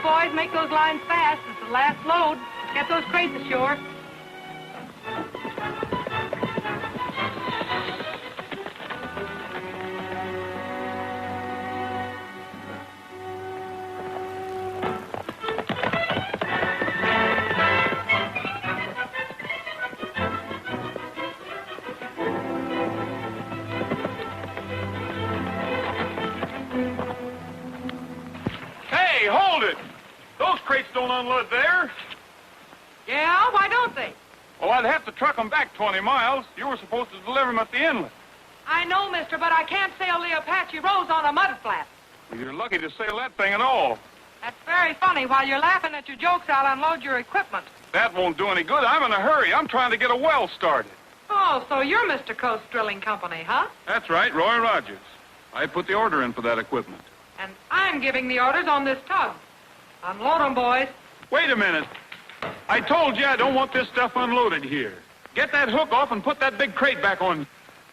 right, boys, make those lines fast. It's the last load. Get those crates ashore. Hey, hold it! Those crates don't unload there. Yeah, why don't they? Well, I'd have to truck them back 20 miles. You were supposed to deliver them at the inlet. I know, mister, but I can't sail the Apache Rose on a mud flat. Well, you're lucky to sail that thing at all. That's very funny. While you're laughing at your jokes, I'll unload your equipment. That won't do any good. I'm in a hurry. I'm trying to get a well started. Oh, so you're Mr. Coast Drilling Company, huh? That's right, Roy Rogers. I put the order in for that equipment. And I'm giving the orders on this tug. Unload 'em, boys. Wait a minute. I told you I don't want this stuff unloaded here. Get that hook off and put that big crate back on.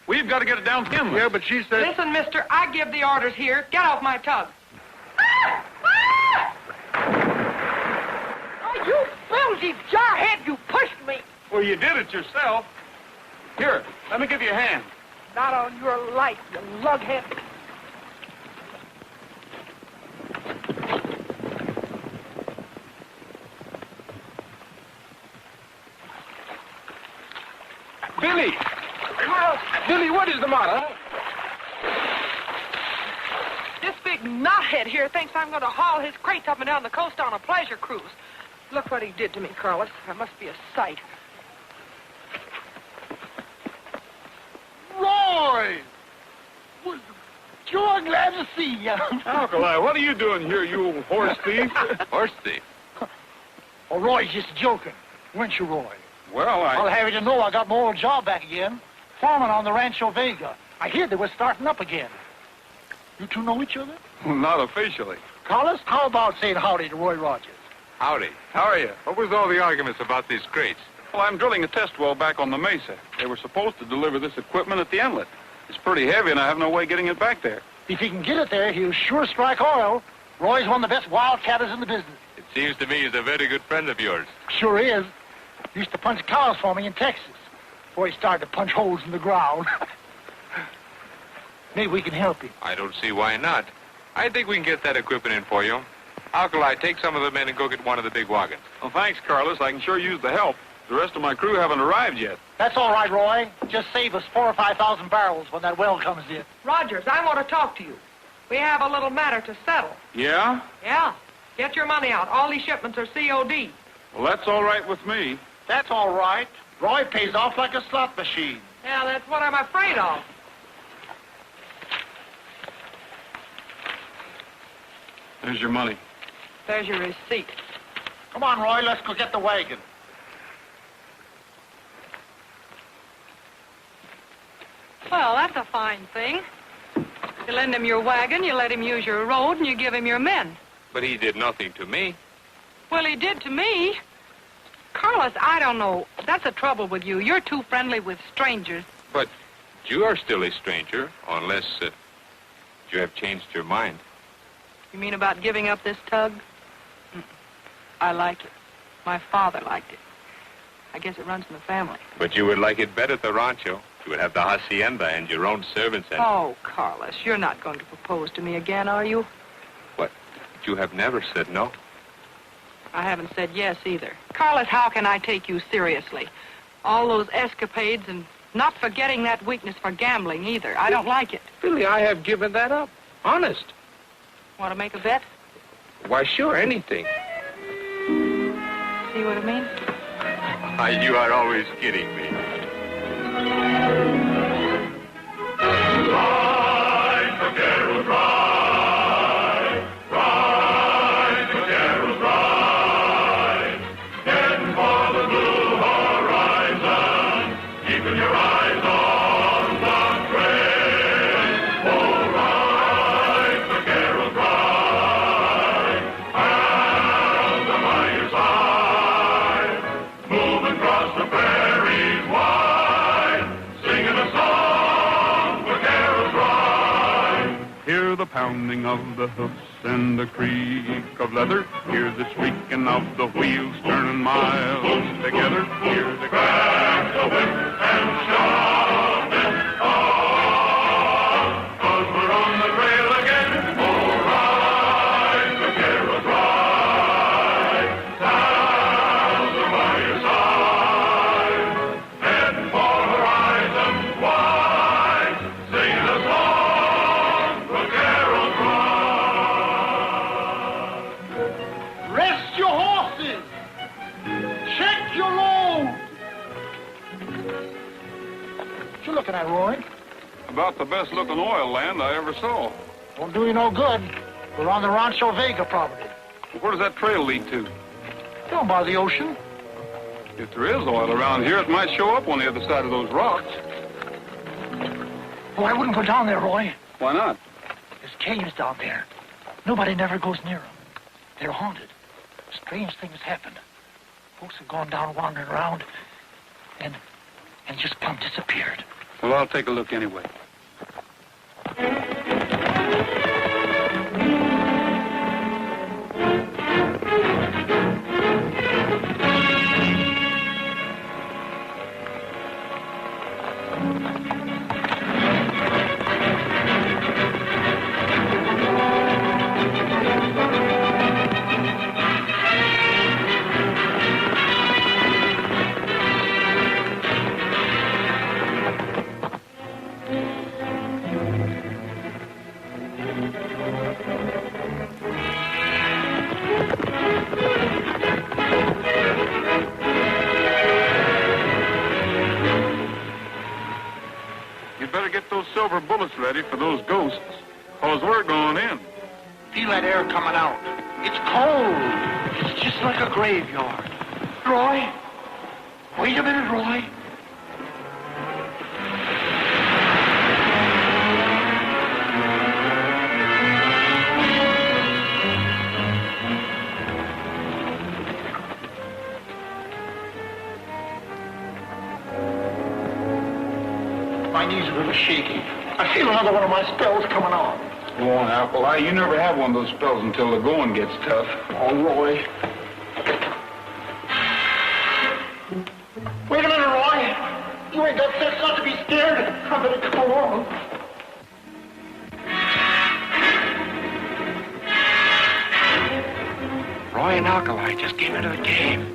We've got to get it down to the inlet. Yeah, but she said... Listen, mister, I give the orders here. Get off my tug. Oh, you filthy jarhead, you pushed me. Well, you did it yourself. Here, let me give you a hand. Not on your life, you lughead. Billy! Carl, Billy, what is the matter? this big knothead here thinks I'm going to haul his crates up and down the coast on a pleasure cruise. Look what he did to me, Carlos. That must be a sight. Roy! Sure glad to see you. Alkali, what are you doing here, you old horse thief? Horse thief? Oh, Roy's just joking. Weren't you, Roy? Well, I'll have you to know I got my old job back again. Foreman on the Rancho Vega. I hear they were starting up again. You two know each other? Not officially. Carlos, how about saying howdy to Roy Rogers? Howdy. How are you? What was all the arguments about these crates? Well, I'm drilling a test well back on the mesa. They were supposed to deliver this equipment at the inlet. It's pretty heavy, and I have no way getting it back there. If he can get it there, he'll sure strike oil. Roy's one of the best wildcatters in the business. It seems to me he's a very good friend of yours. Sure is. Used to punch cows for me in Texas before he started to punch holes in the ground. Maybe we can help him. I don't see why not. I think we can get that equipment in for you. Alkali, take some of the men and go get one of the big wagons. Well, thanks, Carlos. I can sure use the help. The rest of my crew haven't arrived yet. That's all right, Roy. Just save us 4,000 or 5,000 barrels when that well comes in. Rogers, I want to talk to you. We have a little matter to settle. Yeah? Yeah. Get your money out. All these shipments are COD. Well, that's all right with me. That's all right. Roy pays off like a slot machine. Yeah, that's what I'm afraid of. There's your money. There's your receipt. Come on, Roy, let's go get the wagon. Well, that's a fine thing. You lend him your wagon, you let him use your road, and you give him your men. But he did nothing to me. Well, he did to me. Carlos, I don't know. That's the trouble with you. You're too friendly with strangers. But you are still a stranger, unless you have changed your mind. You mean about giving up this tug? I like it. My father liked it. I guess it runs in the family. But you would like it better at the rancho. You would have the hacienda and your own servants and... Oh, Carlos, you're not going to propose to me again, are you? What? You have never said no. I haven't said yes either. Carlos, how can I take you seriously? All those escapades and not forgetting that weakness for gambling either. I don't like it. Billy, I have given that up. Honest. Want to make a bet? Why, sure, anything. See what I mean? You are always kidding me. Ride, vaqueros, ride. Ride, vaqueros, ride. Heading for the blue horizon, keeping your eyes on the trail. Oh, ride, vaqueros, ride. Arrows on either side, moving across the prairies. Hear the pounding of the hoofs and the creak of leather. Hear the squeaking of the wheels turning miles together. Hear the crack the whip and shove it on, 'cause we're on the trail again. All right, vaqueros, ride. Pals are by your side. Head for horizons wide. Sing the song, vaqueros, ride. Rest your horses. Check your load. What you looking at, Roy? About the best looking oil land I ever saw. Won't do you no good. We're on the Rancho Vega property. Where does that trail lead to? Down by the ocean. If there is oil around here, it might show up on the other side of those rocks. Oh, I wouldn't go down there, Roy. Why not? There's caves down there. Nobody never goes near them. They're haunted. Strange things happen. Folks have gone down wandering around and just plumb disappeared. Well, I'll take a look anyway. You'd better get those silver bullets ready for those ghosts, 'cause we're going in. Feel that air coming out. It's cold. It's just like a graveyard. Roy? Wait a minute, Roy. My knees are a little shaky. I feel another one of my spells coming on. Go on, Apoie. You never have one of those spells until the going gets tough. Oh, Roy. Wait a minute, Roy. You ain't got sense not to be scared. I better come along. Roy and Alkali just came into the cave.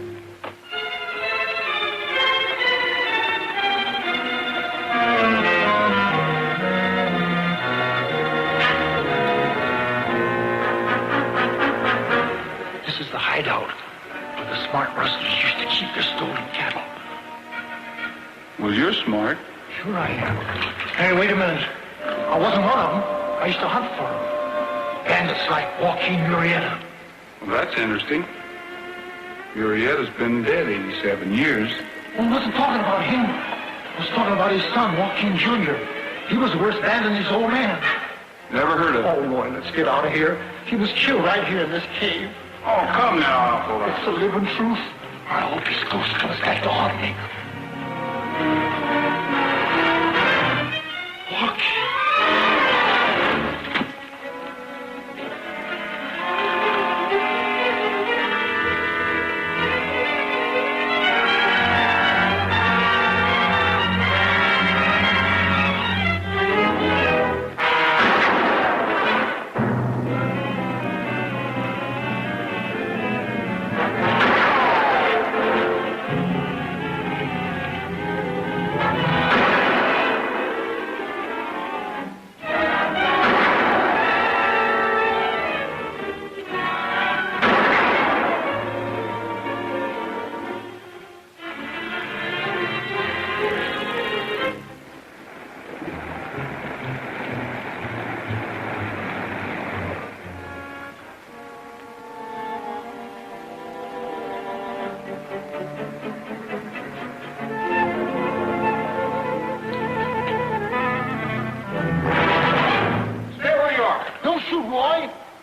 This is the hideout where the smart rustlers used to keep their stolen cattle. Well, you're smart. Sure I am. Hey, wait a minute. I wasn't one of them. I used to hunt for them. Bandits like Joaquin Murrieta. Well, that's interesting. Murrieta's been dead 87 years. Well, I wasn't talking about him. I was talking about his son, Joaquin Jr. He was worse bad than his old man. Never heard of Oh, Roy, let's get out of here. He was killed right here in this cave. Oh, come now, Apoie. It's the living truth. I hope his ghost comes back to haunt me. Joaquin.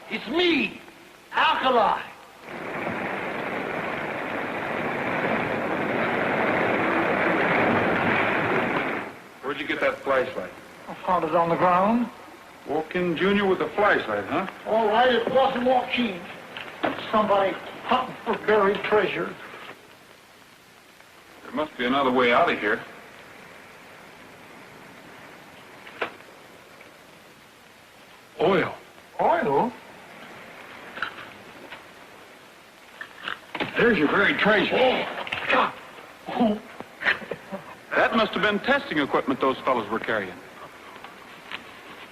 It's me, Alkali. Where'd you get that flashlight? I found it on the ground. Walk in, Junior, with a flashlight, huh? All right, it wasn't Joaquin. Somebody hunting for buried treasure. There must be another way out of here. Oil. Oil? There's your buried treasure. Oh. That must have been testing equipment those fellows were carrying.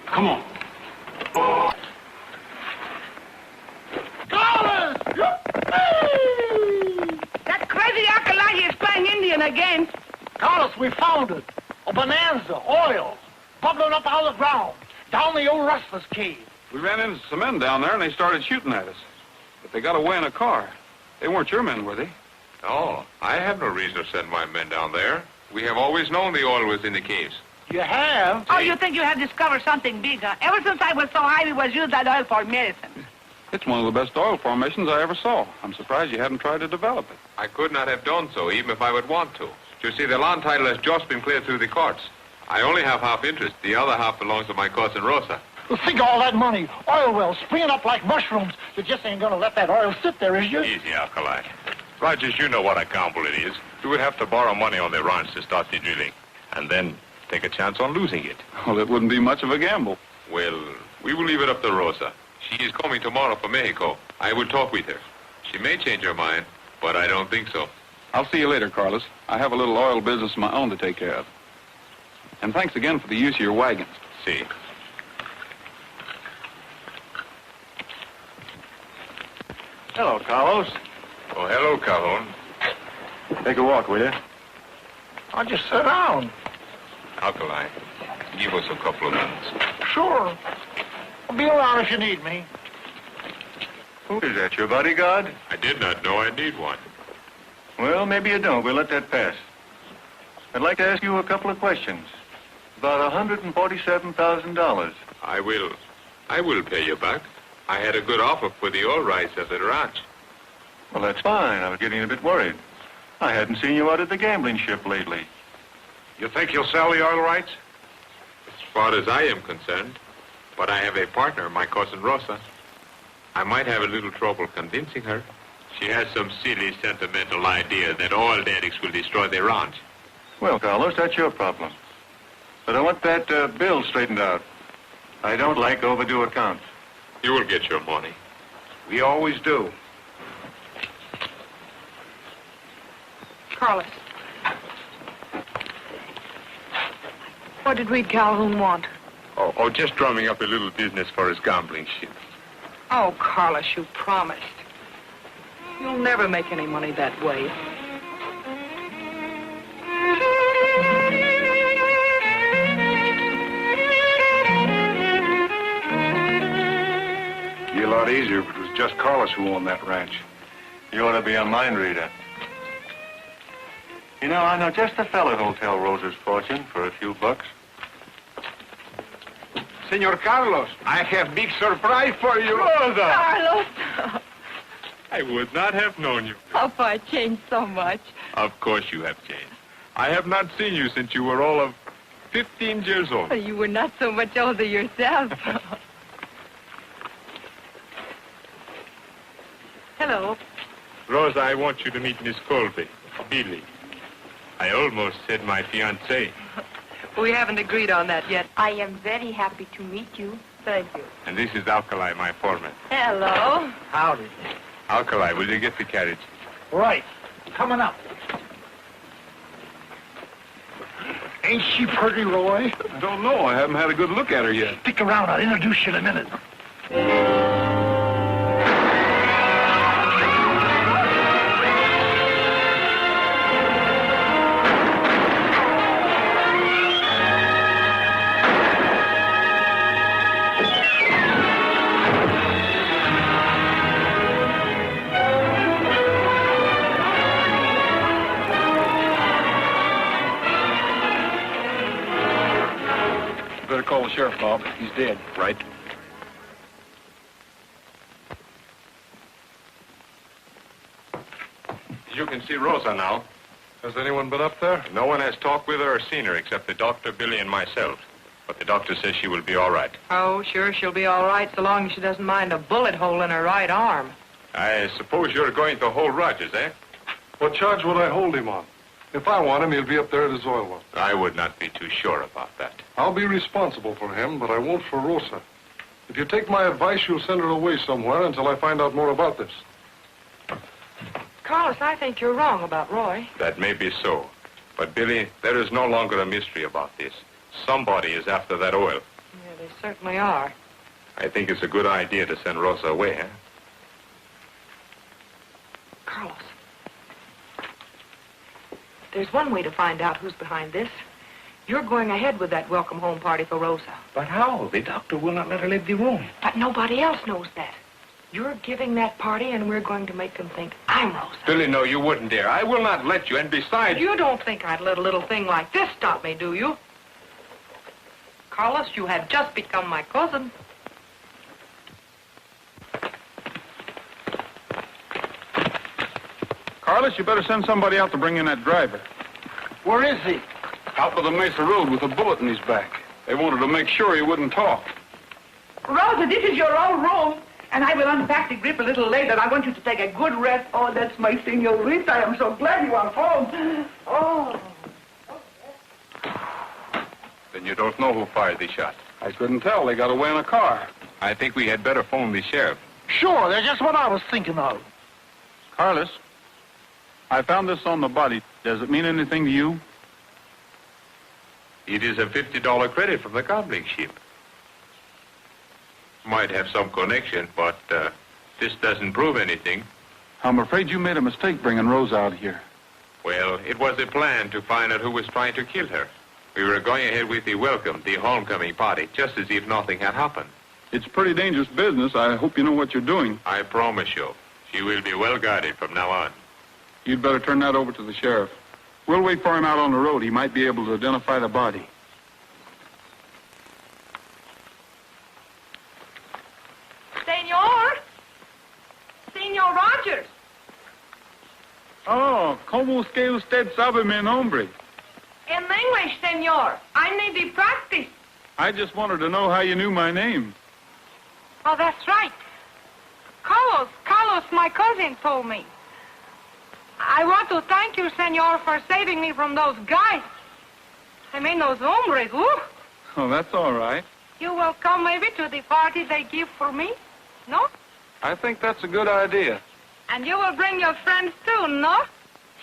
Come on. That crazy Akalagi is playing Indian again. Carlos, we found it. A bonanza, oil, bubbling up out of the ground, down the old Rustler's cave. We ran into some men down there, and they started shooting at us. But they got away in a car. They weren't your men, were they? No, I have no reason to send my men down there. We have always known the oil was in the caves. You have? Oh, you think you have discovered something big, huh? Ever since I was so high, we was used that oil for medicine. It's one of the best oil formations I ever saw. I'm surprised you hadn't tried to develop it. I could not have done so, even if I would want to. You see, the land title has just been cleared through the courts. I only have half interest. The other half belongs to my cousin Rosa. Well, think of all that money. Oil wells springing up like mushrooms. You just ain't gonna let that oil sit there, is you? Easy, Alkali. Rogers, you know what a gamble it is. You would have to borrow money on the ranch to start the drilling, and then take a chance on losing it. Well, it wouldn't be much of a gamble. Well, we will leave it up to Rosa. She is coming tomorrow from Mexico. I will talk with her. She may change her mind, but I don't think so. I'll see you later, Carlos. I have a little oil business of my own to take care of. And thanks again for the use of your wagons. See. Hello, Carlos. Oh, hello, Calhoun. Take a walk, will you? I'll just sit down. Alkali, give us a couple of minutes. Sure. I'll be around if you need me. Who is that, your bodyguard? I did not know I need one. Well, maybe you don't. We'll let that pass. I'd like to ask you a couple of questions. About $147,000. I will pay you back. I had a good offer for the oil rights at the ranch. Well, that's fine. I was getting a bit worried. I hadn't seen you out at the gambling ship lately. You think you'll sell the oil rights? As far as I am concerned, but I have a partner, my cousin Rosa. I might have a little trouble convincing her. She has some silly, sentimental idea that oil addicts will destroy their ranch. Well, Carlos, that's your problem. But I want that bill straightened out. I don't like overdue accounts. You will get your money. We always do. Carlos. What did Reed Calhoun want? Oh, just drumming up a little business for his gambling ship. Oh, Carlos, you promised. You'll never make any money that way. Be a lot easier if it was just Carlos who owned that ranch. You ought to be a mind reader. You know, I know just the fellow who'll tell Rosa's fortune for a few bucks. Senor Carlos, I have big surprise for you. Rosa! Carlos! I would not have known you. Papa changed so much. Of course you have changed. I have not seen you since you were all of 15 years old. You were not so much older yourself. Hello. Rosa, I want you to meet Miss Colby, Billy. I almost said my fiancée. We haven't agreed on that yet. I am very happy to meet you. Thank you. And this is Alkali, my foreman. Hello. Howdy. Alkali, will you get the carriage? Right. Coming up. Ain't she pretty, Roy? I don't know. I haven't had a good look at her yet. Stick around. I'll introduce you in a minute. Better call the sheriff, Bob. He's dead. Right. You can see Rosa now. Has anyone been up there? No one has talked with her or seen her except the doctor, Billy, and myself. But the doctor says she will be all right. Oh, sure, she'll be all right so long as she doesn't mind a bullet hole in her right arm. I suppose you're going to hold Rogers, eh? What charge would I hold him on? If I want him, he'll be up there at his oil well. I would not be too sure about that. I'll be responsible for him, but I won't for Rosa. If you take my advice, you'll send her away somewhere until I find out more about this. Carlos, I think you're wrong about Roy. That may be so. But, Billy, there is no longer a mystery about this. Somebody is after that oil. Yeah, they certainly are. I think it's a good idea to send Rosa away, eh? Carlos, there's one way to find out who's behind this. You're going ahead with that welcome home party for Rosa. But how? The doctor will not let her leave the room. But nobody else knows that. You're giving that party, and we're going to make them think I'm Rosa. Billy, no, you wouldn't dare. I will not let you, and besides... You don't think I'd let a little thing like this stop me, do you? Carlos, you had just become my cousin. Carlos, you better send somebody out to bring in that driver. Where is he? Out by the Mesa Road with a bullet in his back. They wanted to make sure he wouldn't talk. Rosa, this is your own room, and I will unpack the grip a little later. I want you to take a good rest. Oh, that's my senorita. I am so glad you are home. Oh. Then you don't know who fired the shot. I couldn't tell. They got away in a car. I think we had better phone the sheriff. Sure, that's just what I was thinking of. Carlos, I found this on the body. Does it mean anything to you? It is a $50 credit from the gambling ship. Might have some connection, but this doesn't prove anything. I'm afraid you made a mistake bringing Rose out here. Well, it was a plan to find out who was trying to kill her. We were going ahead with the welcome, the homecoming party, just as if nothing had happened. It's pretty dangerous business. I hope you know what you're doing. I promise you, she will be well guarded from now on. You'd better turn that over to the sheriff. We'll wait for him out on the road. He might be able to identify the body. Senor Rogers. Oh, ¿cómo es que usted sabe mi nombre? In English, senor. I need the practice. I just wanted to know how you knew my name. Oh, that's right. Carlos, my cousin told me. I want to thank you, senor, for saving me from those guys. I mean, those hombres, woo. Oh, that's all right. You will come maybe to the party they give for me? No? I think that's a good idea. And you will bring your friends too, no?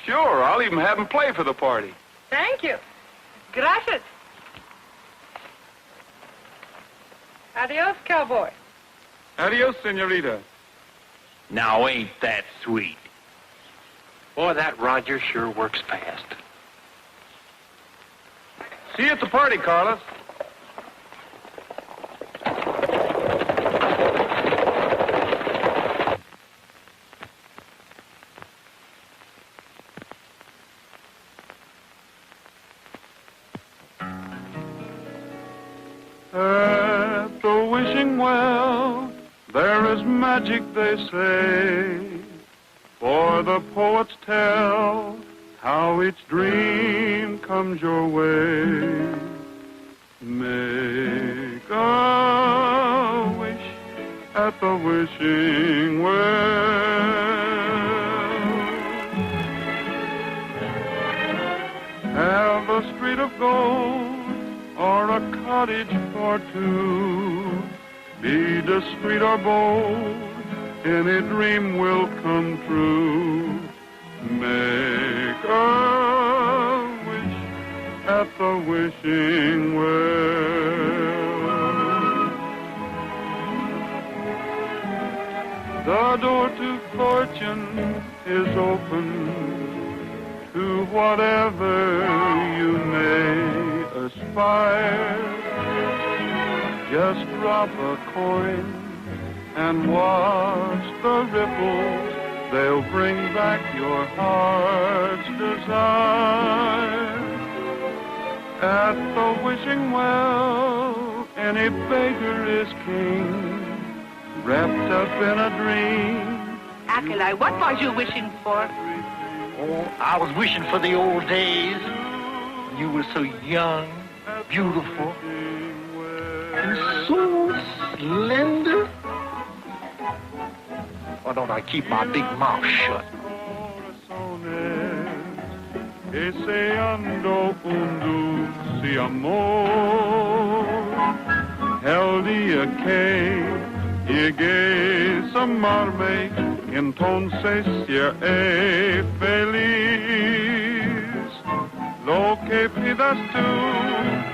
Sure, I'll even have them play for the party. Thank you. Gracias. Adios, cowboy. Adios, senorita. Now, ain't that sweet? Boy, that Roger sure works fast. See you at the party, Carlos. At the wishing well, there is magic, they say. For the poets tell how each dream comes your way. Make a wish at the wishing well. Have a street of gold or a cottage for two. Be discreet or bold, any dream will come true. Make a wish at the wishing well. The door to fortune is open to whatever you may aspire. Just drop a coin and watch the ripples. They'll bring back your heart's desire. At the wishing well, any beggar is king, wrapped up in a dream. Akeli, what was you wishing for? Oh, I was wishing for the old days when you were so young beautiful, and so slender. Why don't I keep my big mouth shut? Deseando dulce amor, el día que llegues a amarme, entonces seré feliz. Lo que pidas tú,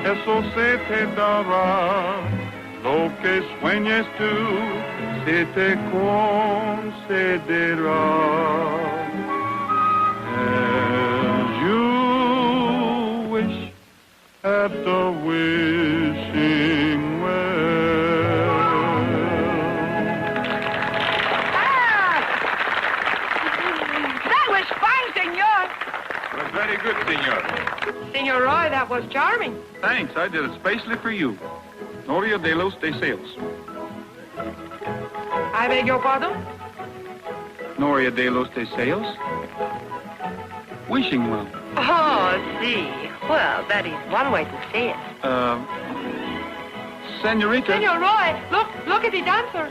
eso se te dará. Lo que sueñes tú, se te concederá. As you wish at the wishing well. That was fine, senor. It was very good, senor. Senor Roy, that was charming. Thanks, I did it specially for you. Noria de los deseos. I beg your pardon? Noria de los deseos. Wishing well. Oh, see. Well, that is one way to say it. Senorita. Senor Roy, look at the dancer.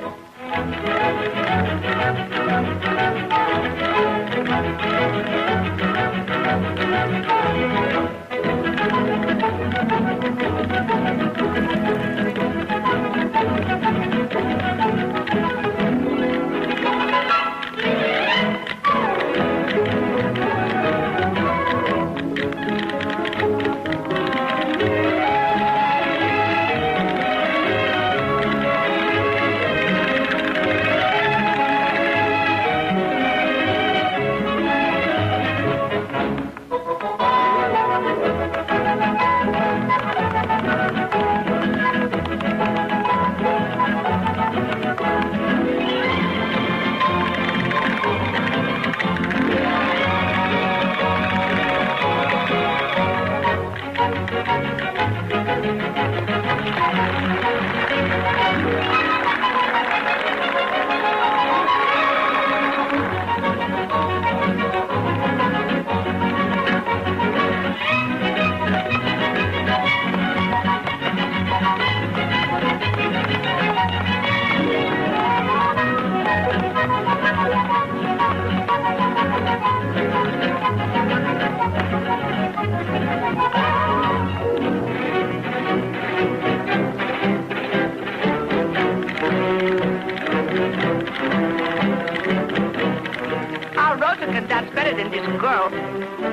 That's better than this girl.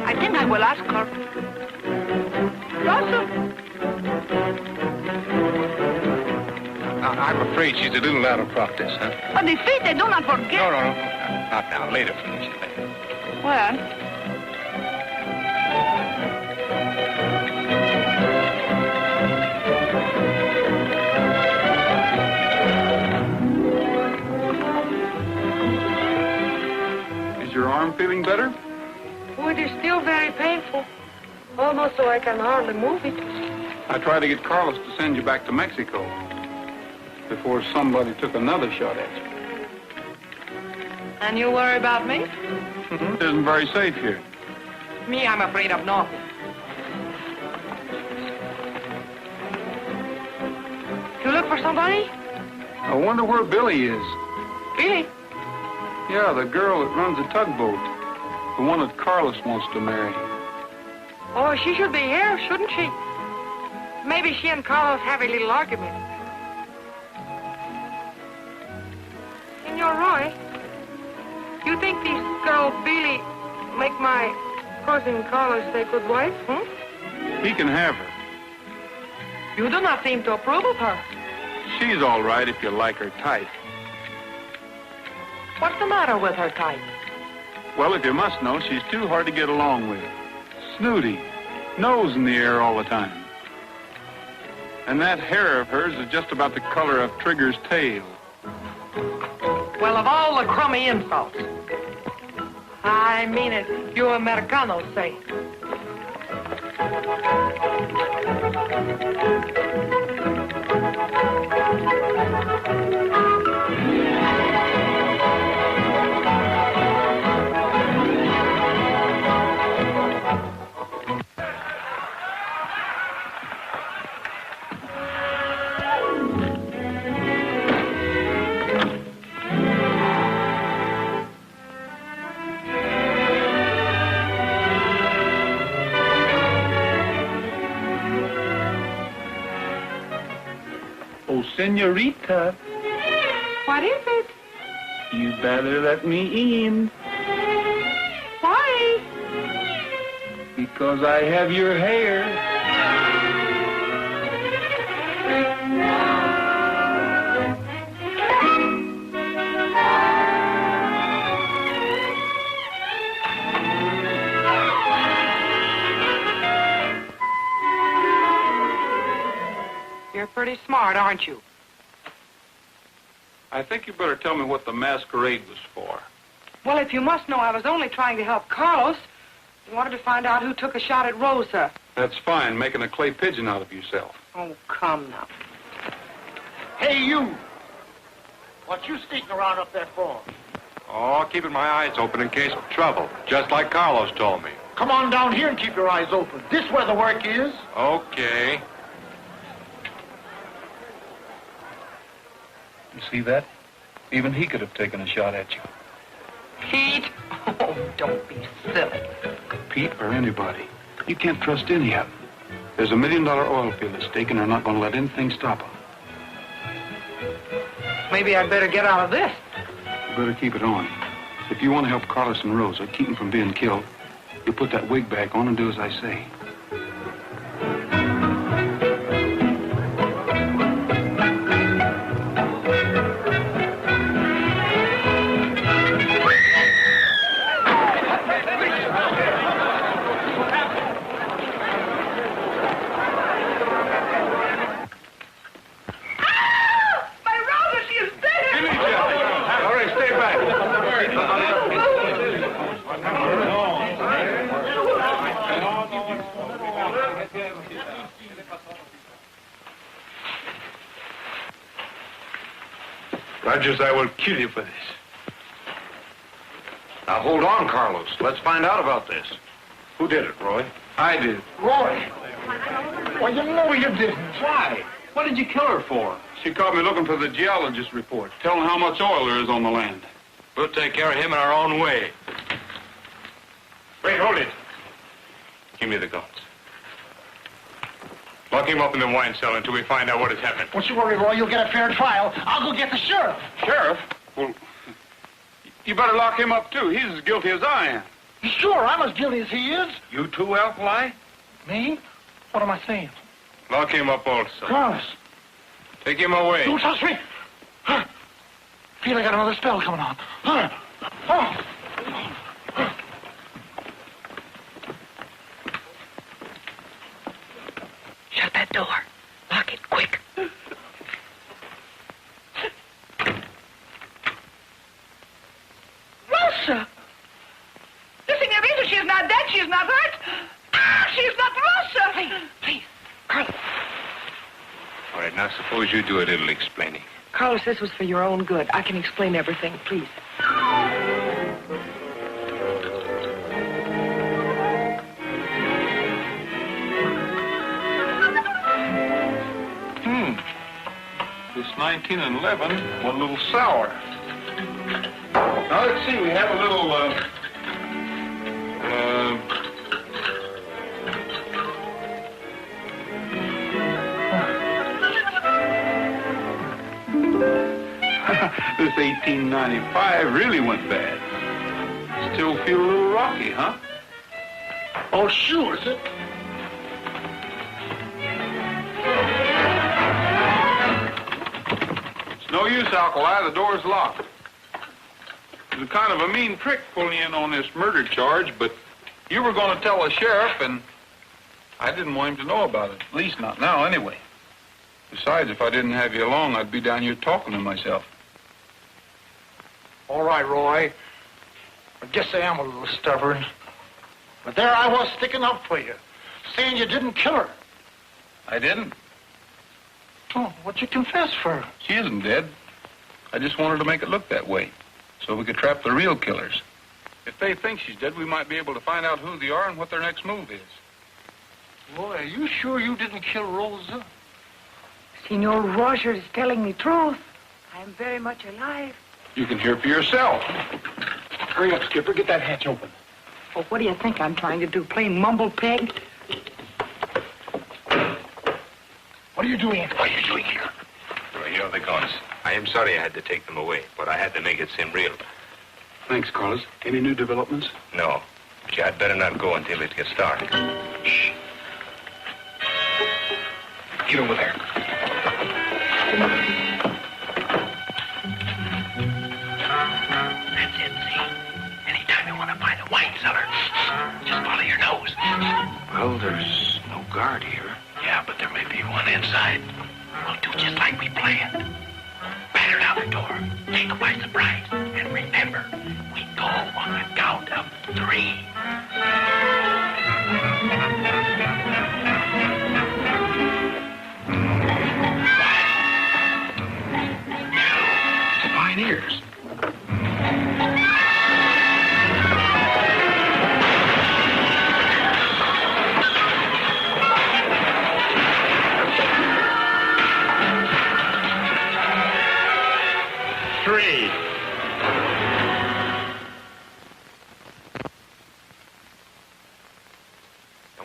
I think I will ask her. Rosa? I'm afraid she's a little out of practice, huh? But the feet, they do not forget. No. Not now. Later, Felicia. Later. Well? Your arm feeling better? Oh, it is still very painful. Almost so I can hardly move it. I tried to get Carlos to send you back to Mexico before somebody took another shot at you. And you worry about me? It isn't very safe here. Me, I'm afraid of nothing. You look for somebody? I wonder where Billy is. Billy? Yeah, the girl that runs the tugboat. The one that Carlos wants to marry. Oh, she should be here, shouldn't she? Maybe she and Carlos have a little argument. Senor Roy, you think this girl Billy make my cousin Carlos a good wife, He can have her. You do not seem to approve of her. She's all right if you like her type. What's the matter with her type? Well, if you must know, she's too hard to get along with. Snooty, nose in the air all the time. And that hair of hers is just about the color of Trigger's tail. Well, of all the crummy insults. I mean it, you Americanos say. Oh, senorita, What is it? you better let me in Why? because I have your hair. You're pretty smart, aren't you? I think you better tell me what the masquerade was for. Well, if you must know, I was only trying to help Carlos. I wanted to find out who took a shot at Rosa. That's fine, making a clay pigeon out of yourself. Oh, come now. Hey, you! What you sneaking around up there for? Oh, keeping my eyes open in case of trouble, just like Carlos told me. Come on down here and keep your eyes open. This where the work is. Okay. You see that? Even he could have taken a shot at you. Pete? Oh, don't be silly. Pete or anybody. You can't trust any of them. There's $1 million oil field at stake, and they're not going to let anything stop them. Maybe I'd better get out of this. You better keep it on. If you want to help Carlos and Rosa, keep them from being killed, you put that wig back on and do as I say. Rogers, I will kill you for this. Now, hold on, Carlos. Let's find out about this. Who did it, Roy? I did. Roy! Well, you know you didn't. Why? What did you kill her for? She caught me looking for the geologist report, telling how much oil there is on the land. We'll take care of him in our own way. Wait, hold it. Give me the guns. Lock him up in the wine cellar until we find out what has happened. Don't you worry, Roy. You'll get a fair trial. I'll go get the sheriff. Sheriff? Well, you better lock him up, too. He's as guilty as I am. Sure, I'm as guilty as he is. You too, Alkali? Me? What am I saying? Lock him up also. Carlos. Take him away. Don't touch me. Feel I got another spell coming on. Shut that door. Lock it quick. Rosa! The senorita, she is not dead. She is not hurt. Ah, she is not Rosa. Please, Carlos. All right, now suppose you do a little explaining. Carlos, this was for your own good. I can explain everything, please. This 19 and 11 went a little sour. Now, let's see. We have a little, this 1895 really went bad. Still feel a little rocky, huh? Oh, sure, is it? It's no use, Alkali. The door's locked. It was kind of a mean trick pulling in on this murder charge, but you were going to tell the sheriff, and I didn't want him to know about it. At least not now, anyway. Besides, if I didn't have you along, I'd be down here talking to myself. All right, Roy. I guess I am a little stubborn. But there I was sticking up for you, saying you didn't kill her. I didn't. Oh, what'd you confess for? She isn't dead. I just wanted to make it look that way, so we could trap the real killers. If they think she's dead, we might be able to find out who they are and what their next move is. Boy, are you sure you didn't kill Rosa? Senor Rogers is telling the truth. I am very much alive. You can hear for yourself. Hurry up, Skipper. Get that hatch open. Well, what do you think I'm trying to do? Play mumble peg? What are you doing? What are you doing here? here are the guns. I am sorry I had to take them away, but I had to make it seem real. Thanks, Carlos. Any new developments? No, but you had better not go until it gets dark. Shh. Get over there. That's it, see? Anytime you want to find a wine cellar, just follow your nose. Well, there's no guard here. Yeah, but there may be one inside. We'll do just like we planned. Batter down the door, take them by surprise, and remember, we go on the count of 3. Fine ears.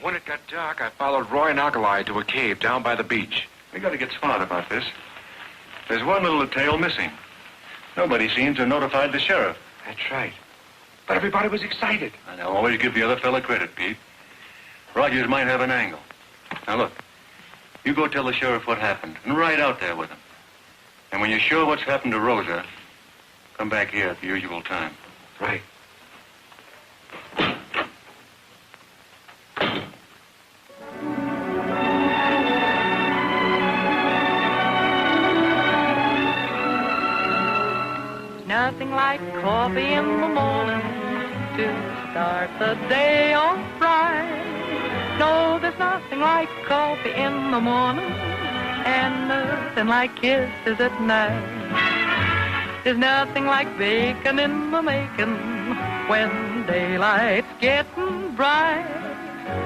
When it got dark, I followed Roy and Alkali to a cave down by the beach. We got to get smart about this. There's one little detail missing. Nobody seems to have notified the sheriff. That's right. But everybody was excited. I know. Always give the other fella credit, Pete. Rogers might have an angle. Now, look. You go tell the sheriff what happened, and ride out there with him. And when you're sure what's happened to Rosa, come back here at the usual time. Right. Nothing like coffee in the morning to start the day off right. No, there's nothing like coffee in the morning and nothing like kisses at night. There's nothing like bacon in the making when daylight's getting bright.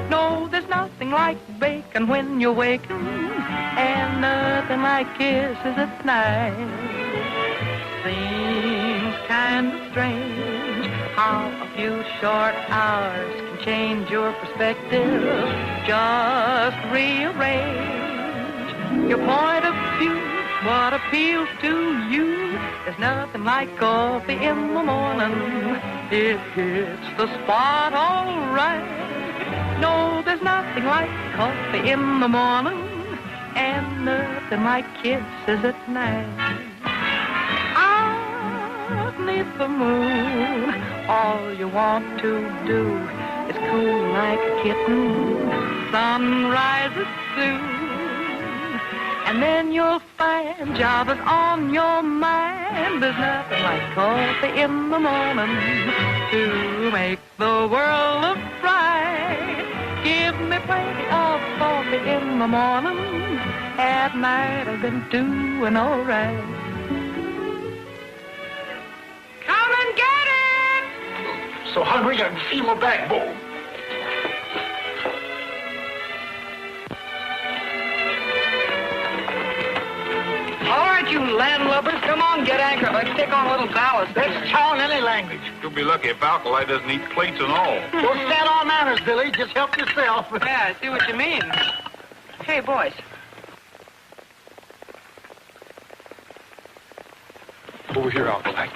No, there's nothing like bacon when you're waking and nothing like kisses at night. Seems kind of strange how a few short hours can change your perspective. Just rearrange your point of view, what appeals to you. There's nothing like coffee in the morning. It hits the spot all right. No, there's nothing like coffee in the morning and nothing like kisses at night. Beneath the moon, all you want to do is cool like a kitten. Sun rises soon, and then you'll find Java's on your mind. There's nothing like coffee in the morning to make the world of bright. Give me plenty of coffee in the morning. At night I've been doing all right. Come and get it! So hungry I can feel my backbone. All right, you landlubbers, come on, get anchored. Let's take on a little ballast. Let's chow in any language. You'll be lucky if Alkali doesn't eat plates and all. Don't stand on manners, Billy. Just help yourself. Yeah, I see what you mean. Hey, boys. Over here, Alkali.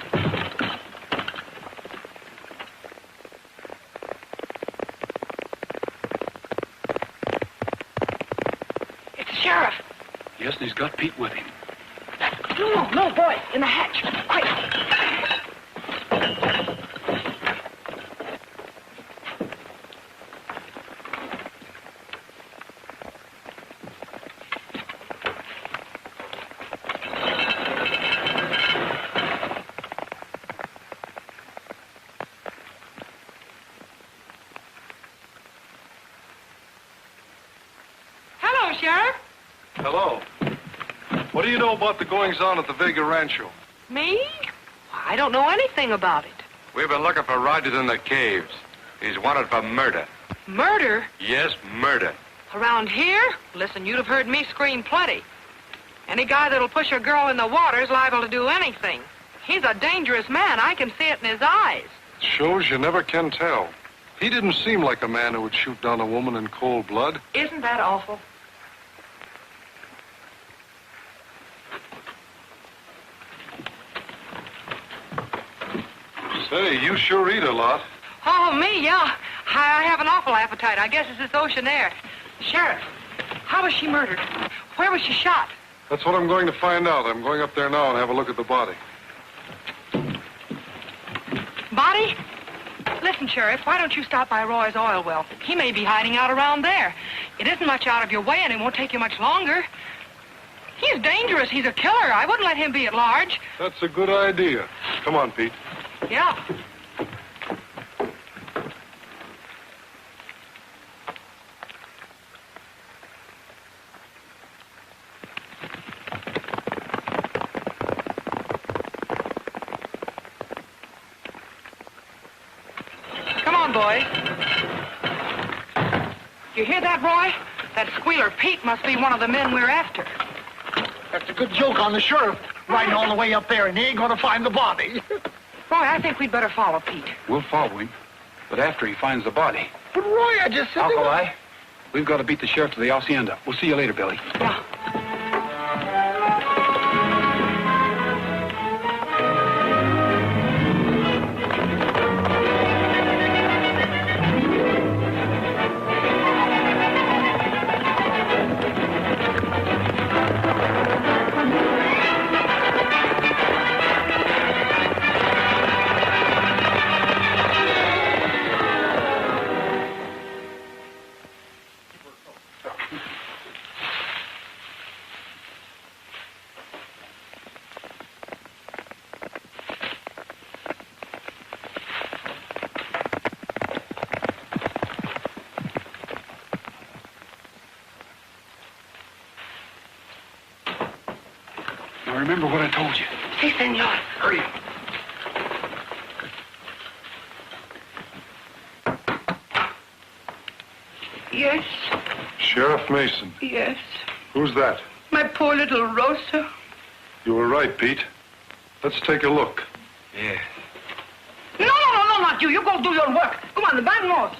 It's the sheriff. Yes, and he's got Pete with him. No, boys, in the hatch. Quick. Hello, Sheriff. Hello. What do you know about the goings-on at the Vega Rancho? Me? I don't know anything about it. We've been looking for Rogers in the caves. He's wanted for murder. Murder? Yes, murder. Around here? Listen, you'd have heard me scream plenty. Any guy that'll push a girl in the water is liable to do anything. He's a dangerous man. I can see it in his eyes. Shows you never can tell. He didn't seem like a man who would shoot down a woman in cold blood. Isn't that awful? Say, you sure eat a lot. Oh, me, yeah. I have an awful appetite. I guess it's this ocean air. Sheriff, how was she murdered? Where was she shot? That's what I'm going to find out. I'm going up there now and have a look at the body. Body? Listen, Sheriff, why don't you stop by Roy's oil well? He may be hiding out around there. It isn't much out of your way, and it won't take you much longer. He's dangerous. He's a killer. I wouldn't let him be at large. That's a good idea. Come on, Pete. Yeah. Come on, boys. You hear that, Roy? That squealer Pete must be one of the men we're after. That's a good joke on the sheriff, riding all the way up there, and he ain't going to find the body. Roy, I think we'd better follow Pete. We'll follow him, but after he finds the body. But, Roy, I just said... Alkali, we've got to beat the sheriff to the hacienda. We'll see you later, Billy. Yeah. Now remember what I told you. Si, senor. Hurry. Yes, Sheriff Mason. yes. Who's that? My poor little Rosa. You were right, Pete. Let's take a look. Yeah. No, not you. You go do your work. Come on, vamos.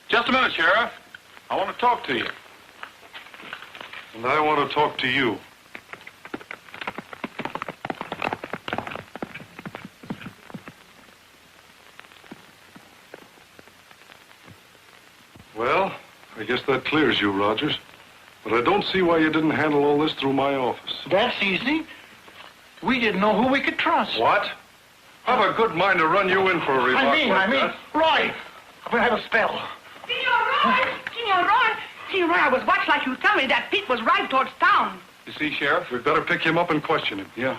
Just a minute, Sheriff. I want to talk to you. And I want to talk to you. Well, I guess that clears you, Rogers. But I don't see why you didn't handle all this through my office. That's easy. We didn't know who we could trust. What? I've a good mind to run you in for a remark like that. Roy, I'm going to have a spell. Senor Roy, I was watched like you tell me that Pete was right towards town. You see, Sheriff, we'd better pick him up and question him. Yeah.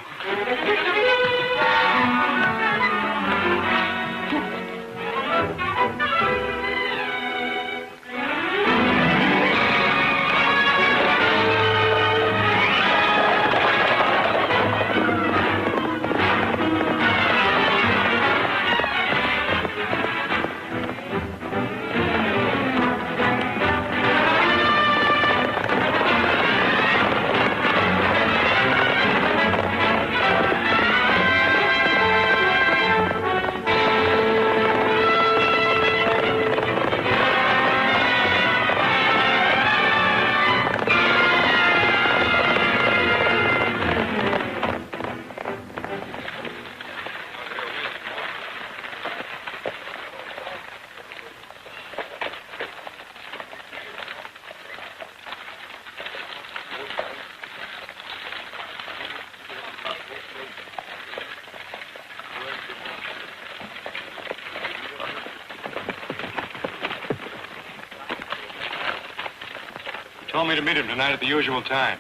Told me to meet him tonight at the usual time.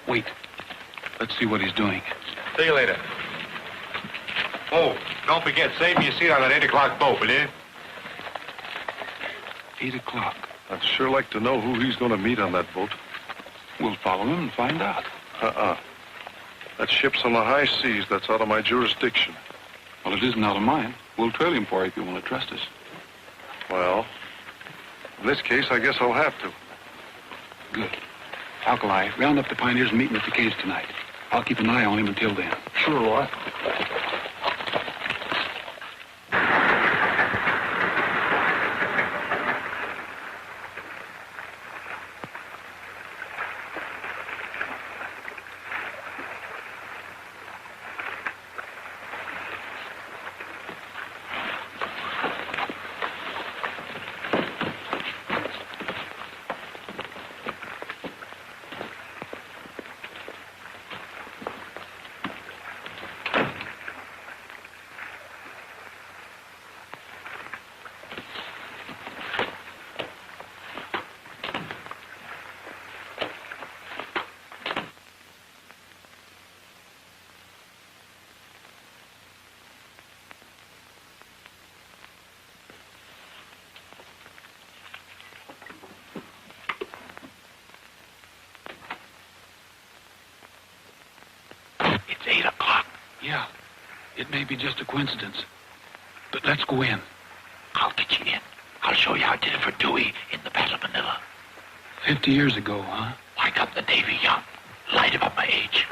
Wait. Let's see what he's doing. See you later. Oh, don't forget, save me a seat on that 8 o'clock boat, will you? 8 o'clock. I'd sure like to know who he's going to meet on that boat. We'll follow him and find out. That ship's on the high seas. That's out of my jurisdiction. Well, it isn't out of mine. We'll trail him for you if you want to trust us. Well, in this case, I guess I'll have to. Good. Alkali, round up the pioneers and meet him at the caves tonight. I'll keep an eye on him until then. Sure, Roy. It may be just a coincidence, but let's go in. I'll get you in. I'll show you how I did it for Dewey in the Battle of Manila. 50 years ago, huh? I got the Navy young, light about my age.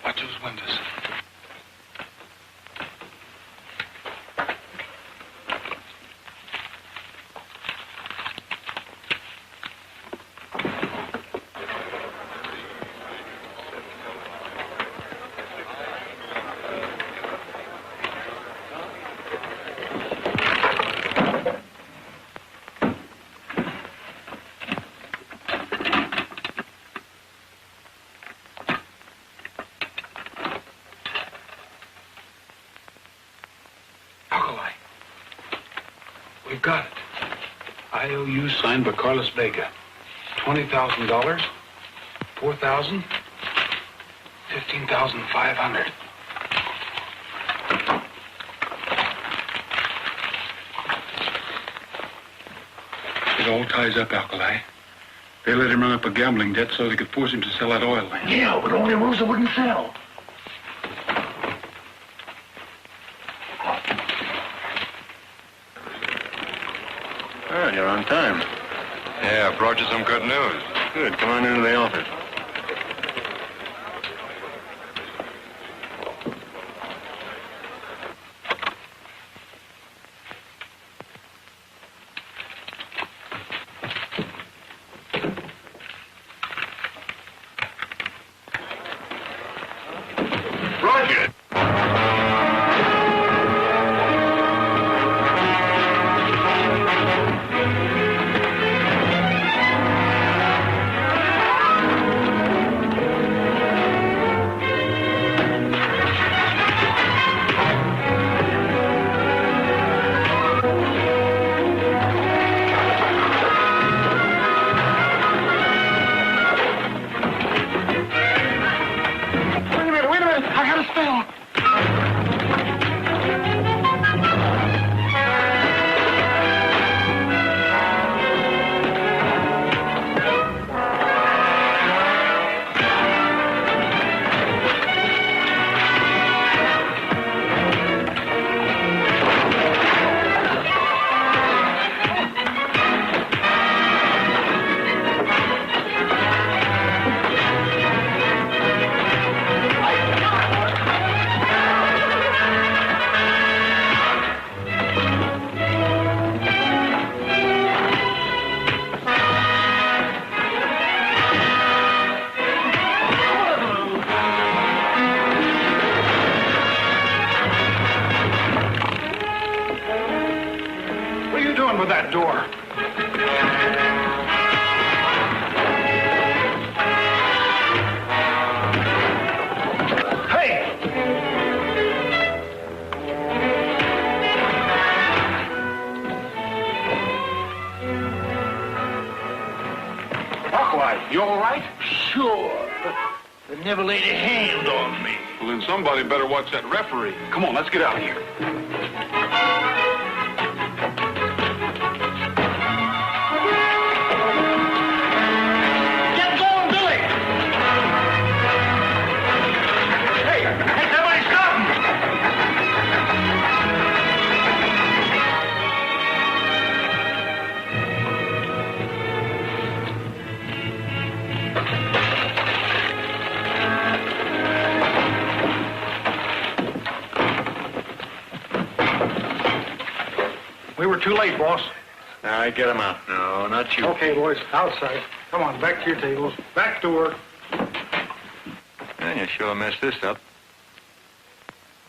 Watch those windows. We've got it. IOU signed by Carlos Vega. $20,000, 4,000, 15,500. It all ties up, Alkali. They let him run up a gambling debt so they could force him to sell that oil land. Yeah, but only Rosa wouldn't sell. Well, you're on time. Yeah, I brought you some good news. Good. Come on into the office. Roger! With that door. Hey! Apoie, you all right? Sure. They never laid a hand on me. Well, then somebody better watch that referee. Come on, let's get out of here. We were too late, boss. All right, get him out. No, not you. Okay, boys, outside. Come on, back to your tables. Back to work. Yeah, you sure messed this up.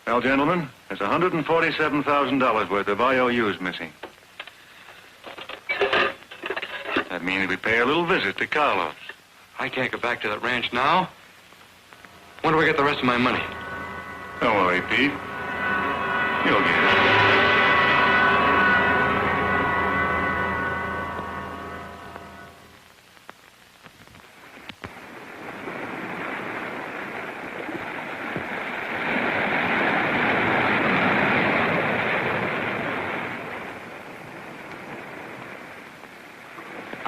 Well, gentlemen, there's $147,000 worth of IOUs missing. That means we pay a little visit to Carlos. I can't go back to that ranch now. When do I get the rest of my money? Don't worry, Pete. You'll get it.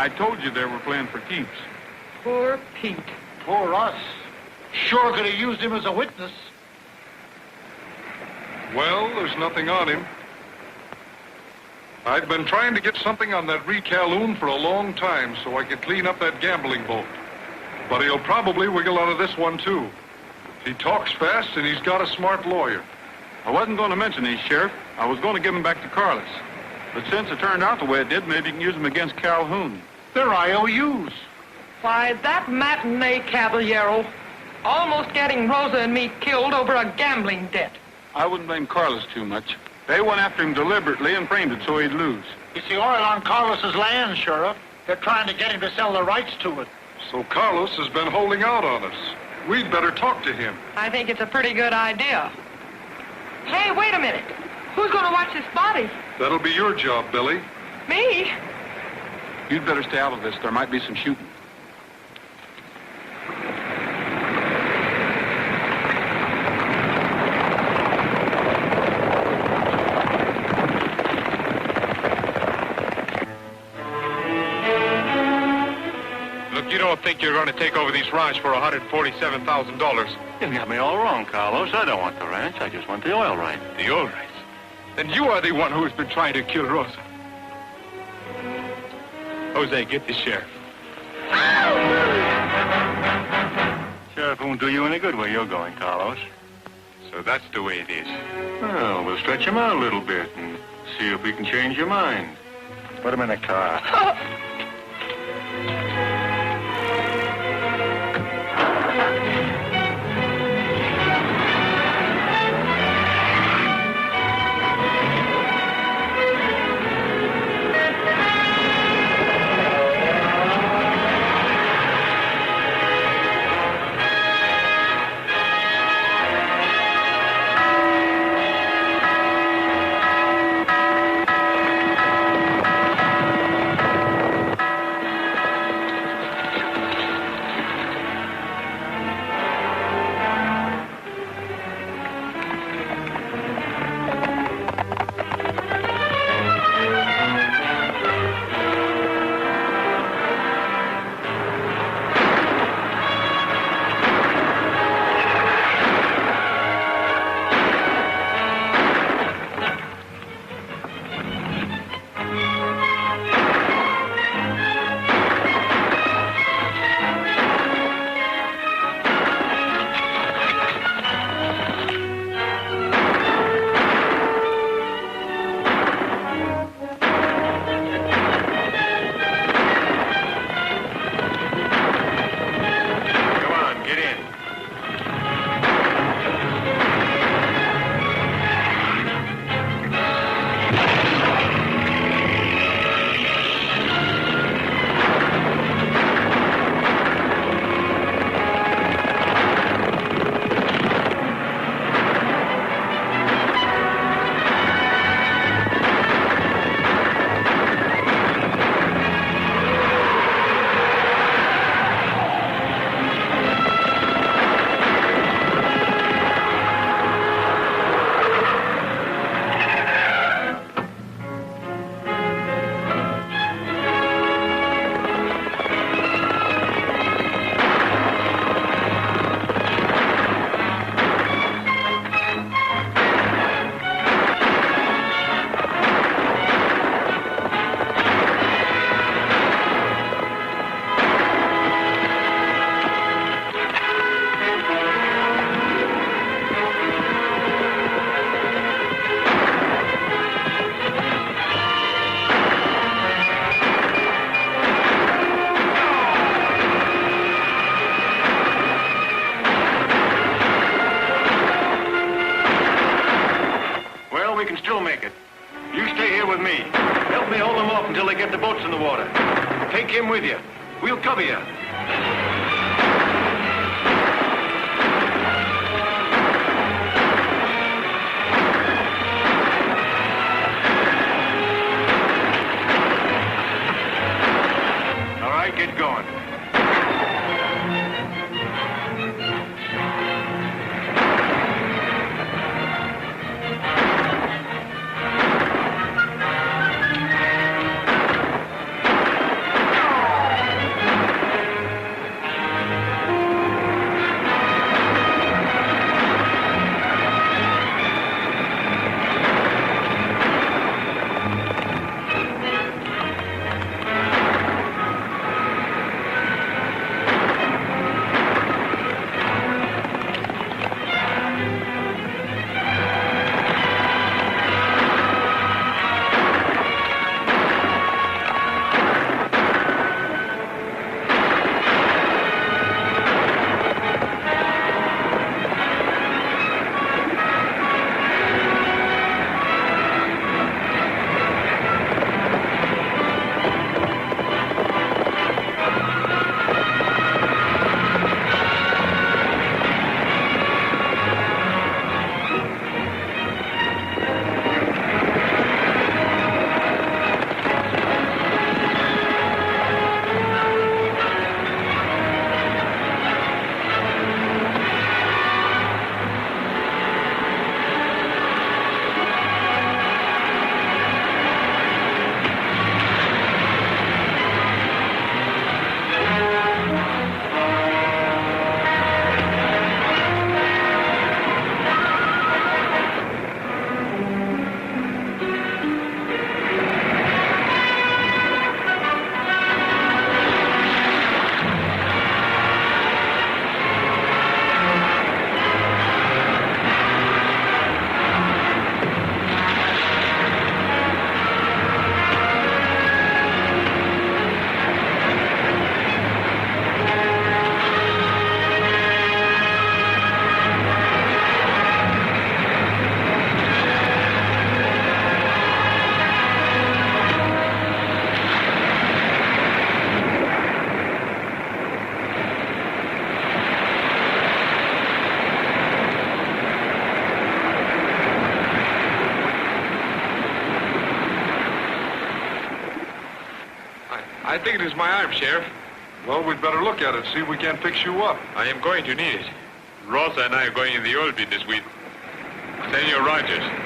I told you they were playing for keeps. Poor Pete. Poor us. Sure could have used him as a witness. Well, there's nothing on him. I've been trying to get something on that recaloon for a long time so I could clean up that gambling boat. But he'll probably wiggle out of this one, too. He talks fast, and he's got a smart lawyer. I wasn't going to mention these, Sheriff. I was going to give them back to Carlos. But since it turned out the way it did, maybe you can use them against Calhoun. They're IOUs. Why, that matinee caballero almost getting Rosa and me killed over a gambling debt. I wouldn't blame Carlos too much. They went after him deliberately and framed it so he'd lose. It's the oil on Carlos's land, Sheriff. They're trying to get him to sell the rights to it. So Carlos has been holding out on us. We'd better talk to him. I think it's a pretty good idea. Hey, wait a minute. Who's going to watch this body? That'll be your job, Billy. Me? You'd better stay out of this. There might be some shooting. Look, you don't think you're going to take over these ranch for $147,000? You got me all wrong, Carlos. I don't want the ranch. I just want the oil rights. The oil rights? Then you are the one who's been trying to kill Rosa. Jose, get the sheriff. Sheriff won't do you any good where you're going, Carlos. So that's the way it is. Well, we'll stretch him out a little bit and see if we can change your mind. Put him in a car. Take him with you. We'll cover you. I think it is my arm, Sheriff. Well, we'd better look at it, see if we can't fix you up. I am going to need it. Rosa and I are going in the oil business with Senor Rogers.